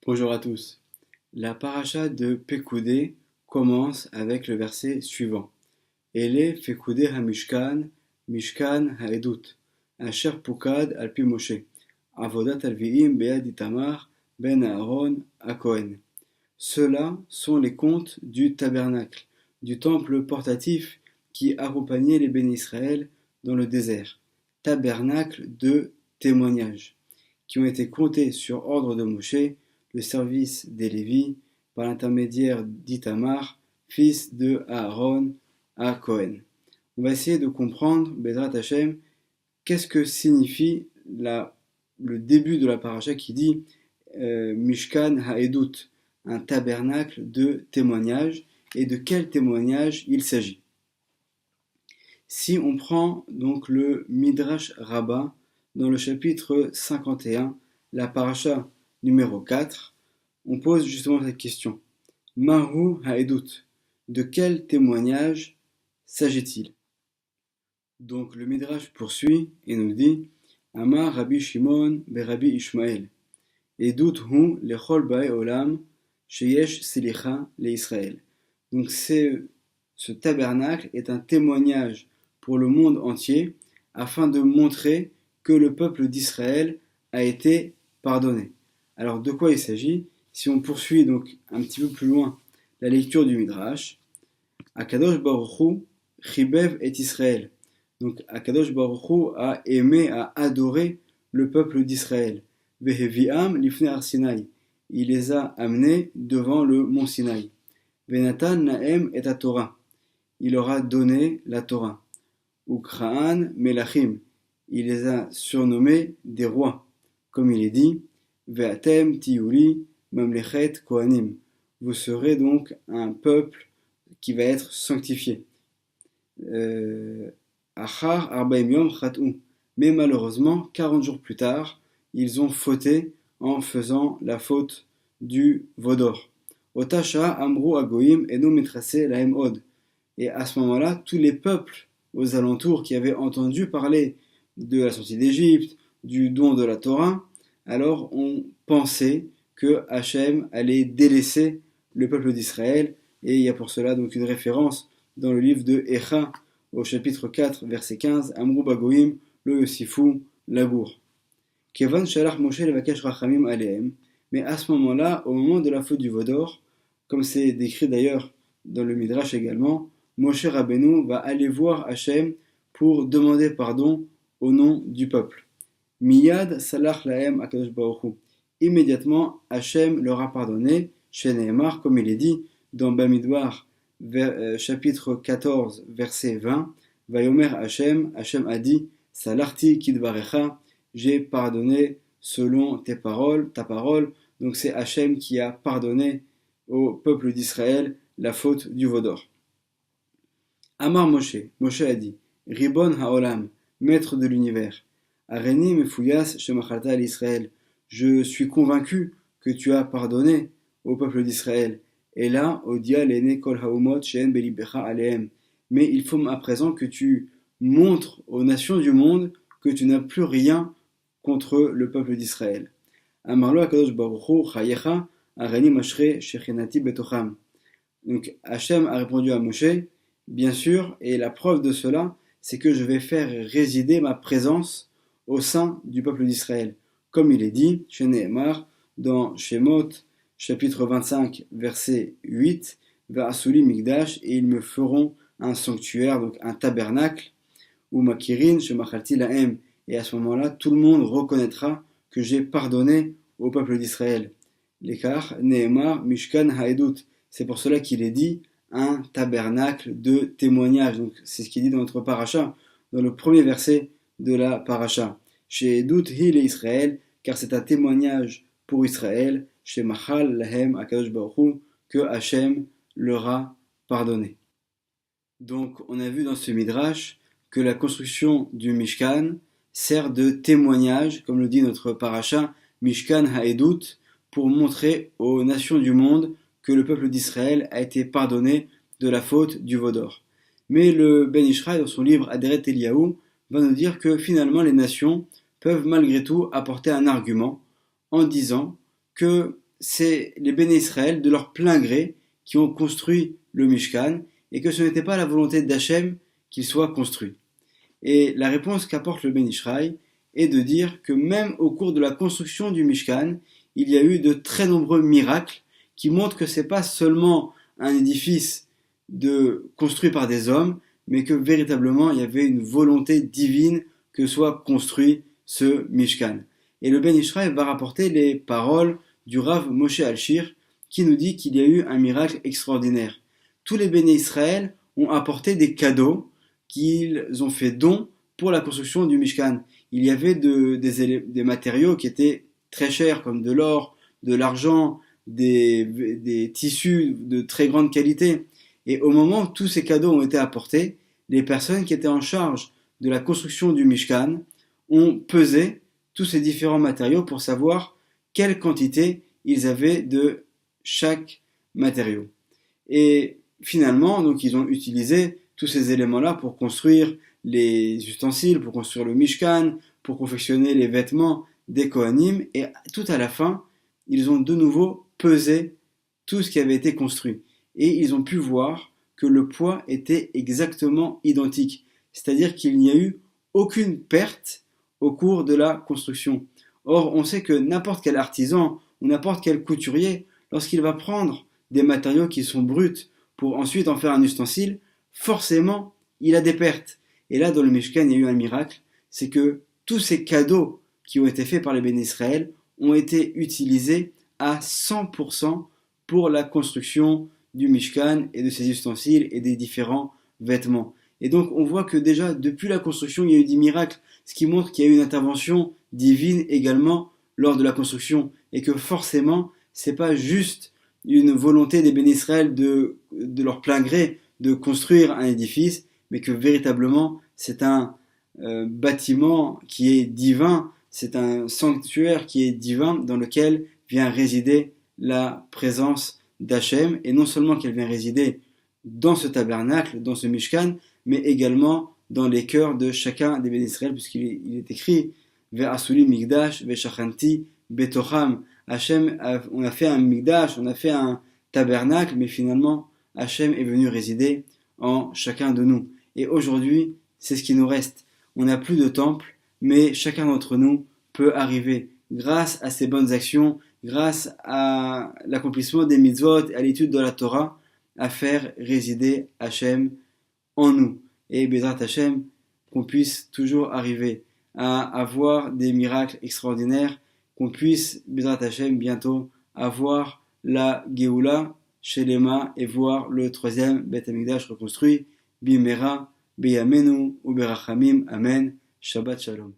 Bonjour à tous. La paracha de Pekoudé commence avec le verset suivant. Ele Pekoudé ha-Mishkan, Mishkan ha-Edut, Asher Pukad al-Pi Moshe, Avodat al-Vi'im be'ad Itamar, ben Aaron ha-Kohen. Ceux-là sont les comptes du tabernacle, du temple portatif qui accompagnait les bénis Israël dans le désert. Tabernacle de témoignage, qui ont été comptés sur ordre de Moshe, le service des Lévis, par l'intermédiaire d'Itamar, fils de Aaron à Cohen. On va essayer de comprendre, Bezrat Hashem, qu'est-ce que signifie le début de la paracha qui dit Mishkan Ha'edut, un tabernacle de témoignage, et de quel témoignage il s'agit. Si on prend donc le Midrash Rabbah dans le chapitre 51, la paracha numéro 4, on pose justement cette question. Mahu Ha'edut, de quel témoignage s'agit-il? Donc le Midrash poursuit et nous dit Amar Rabbi Shimon be Rabbi Ishmael, Edut hu lechol bae olam sheyesh selicha le Israël. Donc ce tabernacle est un témoignage pour le monde entier afin de montrer que le peuple d'Israël a été pardonné. Alors de quoi il s'agit? Si on poursuit donc un petit peu plus loin la lecture du Midrash, Akadosh Baruch Hu chibev et Israël. Donc Akadosh Baruch Hu a aimé, a adoré le peuple d'Israël. Veheviam lifnei Har Sinai. Il les a amenés devant le mont Sinaï. Venatan naem et à Torah. Il leur a donné la Torah. Ukraan melachim. Il les a surnommés des rois. Comme il est dit, Ve'atem tiyuli mamlechet kohanim. Vous serez donc un peuple qui va être sanctifié. Achar arbaim yom chat'u. Mais malheureusement, 40 jours plus tard, ils ont fauté en faisant la faute du Vaudor. Otasha amru agoim eno mitrase lahem od. Et à ce moment-là, tous les peuples aux alentours qui avaient entendu parler de la sortie d'Égypte, du don de la Torah, alors ont pensé que Hachem allait délaisser le peuple d'Israël. Et il y a pour cela donc une référence dans le livre de Echa, au chapitre 4, verset 15, Amru bagoim lo yosifu labour. Kevan shalach Moshe levakesh rachamim alehem. Mais à ce moment-là, au moment de la faute du Vaudor, comme c'est décrit d'ailleurs dans le Midrash également, Moshe Rabbeinu va aller voir Hachem pour demander pardon au nom du peuple. Miyad salach lahem akadosh baruch hu. Immédiatement, Hachem leur a pardonné, chez Nehemar, comme il est dit dans Bamidbar, chapitre 14, verset 20, Vayomer Hachem, Hachem a dit, Salarti kidvarecha, j'ai pardonné selon ta parole. Donc c'est Hachem qui a pardonné au peuple d'Israël la faute du Vaudor. Amar Moshe, Moshe a dit, Ribon haolam, maître de l'univers, Areni mefuyas shemachalta al Israël, je suis convaincu que tu as pardonné au peuple d'Israël. Et là, Odia lene kol haumot she'en belibecha alehem. Mais il faut à présent que tu montres aux nations du monde que tu n'as plus rien contre le peuple d'Israël. Amarlo akadosh baruch hu chayecha areni mashre shechinati betocham. Donc Hachem a répondu à Moshe, bien sûr, et la preuve de cela, c'est que je vais faire résider ma présence au sein du peuple d'Israël. Comme il est dit, chez Nehemar, dans Shemot, chapitre 25, verset 8, Va'asuli Migdash, et ils me feront un sanctuaire, donc un tabernacle, ou Makirin, Shemachalti Lahem, et à ce moment-là, tout le monde reconnaîtra que j'ai pardonné au peuple d'Israël. L'écart, Nehemar, Mishkan Haedut, c'est pour cela qu'il est dit un tabernacle de témoignage. Donc c'est ce qui est dit dans notre paracha, dans le premier verset de la paracha. Chez Edut Hil et Israël, car c'est un témoignage pour Israël, chez Machal Lahem Akadosh Baruch Hu, que Hachem leur a pardonné. Donc on a vu dans ce Midrash que la construction du Mishkan sert de témoignage, comme le dit notre paracha, Mishkan Haedut, pour montrer aux nations du monde que le peuple d'Israël a été pardonné de la faute du Vaudor. Mais le Ben Ishraï, dans son livre Aderet Eliyahu, va nous dire que finalement les nations peuvent malgré tout apporter un argument en disant que c'est les Béné Israël de leur plein gré qui ont construit le Mishkan et que ce n'était pas la volonté d'Hachem qu'il soit construit. Et la réponse qu'apporte le Ben Ishraï est de dire que même au cours de la construction du Mishkan, il y a eu de très nombreux miracles qui montrent que ce n'est pas seulement un édifice construit par des hommes, mais que véritablement il y avait une volonté divine que soit construit ce Mishkan. Et le Ben Ishraï va rapporter les paroles du Rav Moshe Alshir qui nous dit qu'il y a eu un miracle extraordinaire. Tous les Béné Israël ont apporté des cadeaux qu'ils ont fait don pour la construction du Mishkan. Il y avait des matériaux qui étaient très chers, comme de l'or, de l'argent, des tissus de très grande qualité. Et au moment où tous ces cadeaux ont été apportés, les personnes qui étaient en charge de la construction du Mishkan ont pesé tous ces différents matériaux pour savoir quelle quantité ils avaient de chaque matériau. Et finalement, donc, ils ont utilisé tous ces éléments-là pour construire les ustensiles, pour construire le Mishkan, pour confectionner les vêtements des Kohanim, et tout à la fin, ils ont de nouveau pesé tout ce qui avait été construit. Et ils ont pu voir que le poids était exactement identique. C'est-à-dire qu'il n'y a eu aucune perte au cours de la construction. Or, on sait que n'importe quel artisan ou n'importe quel couturier, lorsqu'il va prendre des matériaux qui sont bruts pour ensuite en faire un ustensile, forcément, il a des pertes. Et là, dans le Mishkan, il y a eu un miracle, c'est que tous ces cadeaux qui ont été faits par les Béné Israël ont été utilisés à 100% pour la construction du Mishkan et de ses ustensiles et des différents vêtements. Et donc, on voit que déjà, depuis la construction, il y a eu des miracles, ce qui montre qu'il y a eu une intervention divine également lors de la construction, et que forcément, c'est pas juste une volonté des Béné Israël de leur plein gré de construire un édifice, mais que véritablement, c'est un bâtiment qui est divin, c'est un sanctuaire qui est divin dans lequel vient résider la présence d'Hachem, et non seulement qu'elle vient résider dans ce tabernacle, dans ce Mishkan, mais également dans les cœurs de chacun des Béné Israël, puisqu'il est écrit Ve'asuli Migdash, Ve'shachanti, Betocham. Hachem, on a fait un Migdash, on a fait un tabernacle, mais finalement, Hachem est venu résider en chacun de nous. Et aujourd'hui, c'est ce qui nous reste. On n'a plus de temple, mais chacun d'entre nous peut arriver, grâce à ses bonnes actions, grâce à l'accomplissement des mitzvot et à l'étude de la Torah, à faire résider Hachem en nous. Et Bezrat Hachem, qu'on puisse toujours arriver à avoir des miracles extraordinaires, qu'on puisse, Bezrat Hachem, bientôt avoir la Géoula chez Lema et voir le troisième Beth Amikdash reconstruit, Bimera, Beyamenu, Uberachamim, Amen, Shabbat Shalom.